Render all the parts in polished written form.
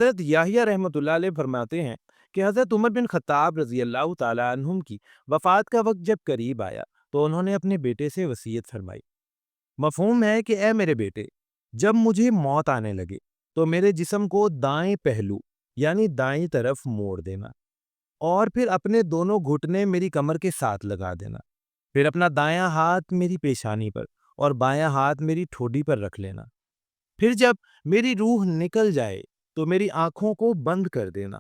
حضرت یحییٰ رحمۃ اللہ علیہ فرماتے ہیں کہ حضرت عمر بن خطاب رضی اللہ تعالیٰ عنہم کی وفات کا وقت جب قریب آیا تو انہوں نے اپنے بیٹے سے وصیت فرمائی۔ مفہوم ہے کہ اے میرے بیٹے، جب مجھے موت آنے لگے تو میرے جسم کو دائیں پہلو یعنی دائیں طرف موڑ دینا، اور پھر اپنے دونوں گھٹنے میری کمر کے ساتھ لگا دینا، پھر اپنا دایاں ہاتھ میری پیشانی پر اور بایاں ہاتھ میری ٹھوڈی پر رکھ لینا، پھر جب میری روح نکل جائے تو میری آنکھوں کو بند کر دینا،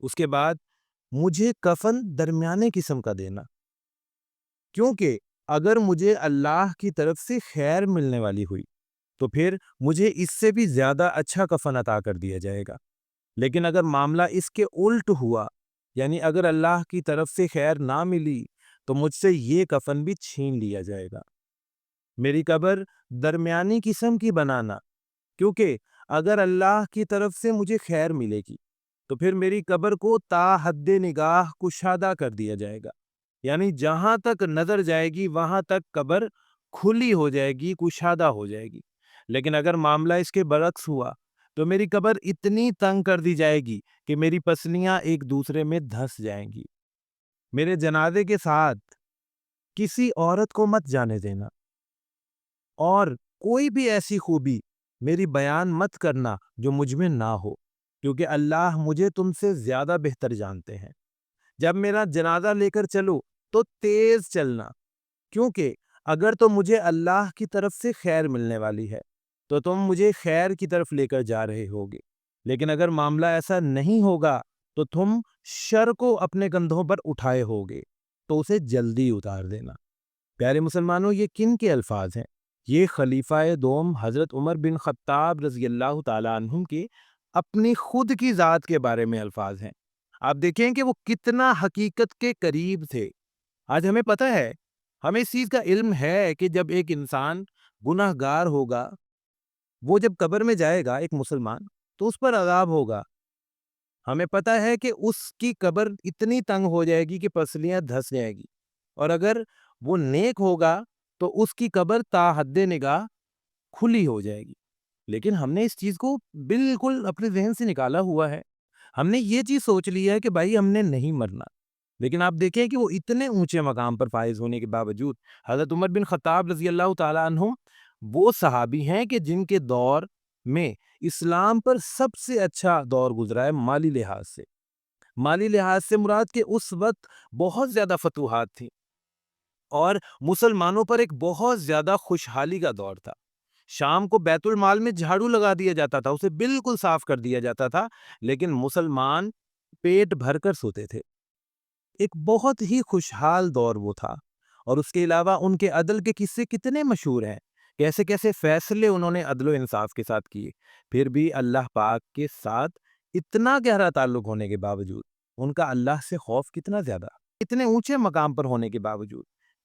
اس کے بعد مجھے کفن درمیانے قسم کا دینا، کیونکہ اگر مجھے اللہ کی طرف سے خیر ملنے والی ہوئی تو پھر مجھے اس سے بھی زیادہ اچھا کفن عطا کر دیا جائے گا، لیکن اگر معاملہ اس کے الٹ ہوا، یعنی اگر اللہ کی طرف سے خیر نہ ملی تو مجھ سے یہ کفن بھی چھین لیا جائے گا۔ میری قبر درمیانی قسم کی بنانا، کیونکہ اگر اللہ کی طرف سے مجھے خیر ملے گی تو پھر میری قبر کو تا حد نگاہ کشادہ کر دیا جائے گا، یعنی جہاں تک نظر جائے گی وہاں تک قبر کھلی ہو جائے گی، کشادہ ہو جائے گی۔ لیکن اگر معاملہ اس کے برعکس ہوا تو میری قبر اتنی تنگ کر دی جائے گی کہ میری پسلیاں ایک دوسرے میں دھس جائیں گی۔ میرے جنازے کے ساتھ کسی عورت کو مت جانے دینا، اور کوئی بھی ایسی خوبی میری بیان مت کرنا جو مجھ میں نہ ہو، کیونکہ اللہ مجھے تم سے زیادہ بہتر جانتے ہیں۔ جب میرا جنازہ لے کر چلو تو تیز چلنا، کیونکہ اگر تو مجھے اللہ کی طرف سے خیر ملنے والی ہے تو تم مجھے خیر کی طرف لے کر جا رہے ہوگے، لیکن اگر معاملہ ایسا نہیں ہوگا تو تم شر کو اپنے کندھوں پر اٹھائے ہوگے، تو اسے جلدی اتار دینا۔ پیارے مسلمانوں، یہ کن کے الفاظ ہیں؟ یہ خلیفہ دوم حضرت عمر بن خطاب رضی اللہ تعالیٰ عنہ کے اپنی خود کی ذات کے بارے میں الفاظ ہیں۔ آپ دیکھیں کہ وہ کتنا حقیقت کے قریب تھے۔ آج ہمیں پتہ ہے، ہمیں اس چیز کا علم ہے کہ جب ایک انسان گناہ گار ہوگا، وہ جب قبر میں جائے گا ایک مسلمان، تو اس پر عذاب ہوگا۔ ہمیں پتہ ہے کہ اس کی قبر اتنی تنگ ہو جائے گی کہ پسلیاں دھس جائے گی، اور اگر وہ نیک ہوگا تو اس کی قبر تا حد نگاہ کھلی ہو جائے گی۔ لیکن ہم نے اس چیز کو بالکل اپنے ذہن سے نکالا ہوا ہے۔ ہم نے یہ چیز سوچ لی ہے کہ بھائی ہم نے نہیں مرنا، لیکن آپ دیکھیں کہ وہ اتنے اونچے مقام پر فائز ہونے کے باوجود حضرت عمر بن خطاب رضی اللہ تعالیٰ عنہ وہ صحابی ہیں کہ جن کے دور میں اسلام پر سب سے اچھا دور گزرا ہے مالی لحاظ سے۔ مالی لحاظ سے مراد کہ اس وقت بہت زیادہ فتوحات تھیں اور مسلمانوں پر ایک بہت زیادہ خوشحالی کا دور تھا۔ شام کو بیت المال میں جھاڑو لگا دیا جاتا تھا، اسے بالکل صاف کر دیا جاتا تھا، لیکن مسلمان پیٹ بھر کر سوتے تھے۔ ایک بہت ہی خوشحال دور وہ تھا، اور اس کے علاوہ ان کے عدل کے قصے کتنے مشہور ہیں، کیسے کیسے فیصلے انہوں نے عدل و انصاف کے ساتھ کیے۔ پھر بھی اللہ پاک کے ساتھ اتنا گہرا تعلق ہونے کے باوجود ان کا اللہ سے خوف کتنا زیادہ، اتنے اونچے مقام پر ہونے کے باوجود،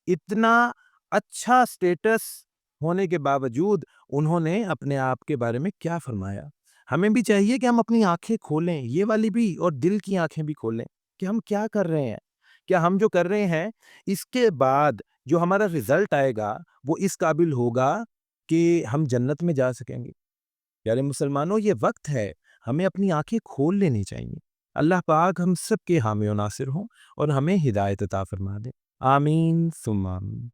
اتنا اچھا سٹیٹس ہونے کے باوجود انہوں نے اپنے آپ کے بارے میں کیا فرمایا۔ ہمیں بھی چاہیے کہ ہم اپنی آنکھیں کھولیں، یہ والی بھی، اور دل کی آنکھیں بھی کھولیں کہ ہم کیا کر رہے ہیں۔ کیا ہم جو کر رہے ہیں اس کے بعد جو ہمارا رزلٹ آئے گا وہ اس قابل ہوگا کہ ہم جنت میں جا سکیں گے؟ پیارے مسلمانوں، یہ وقت ہے، ہمیں اپنی آنکھیں کھول لینی چاہیے۔ اللہ پاک ہم سب کے حامی و ناصر ہوں اور ہمیں ہدایت عطا فرما دے۔ آمین ثم آمین۔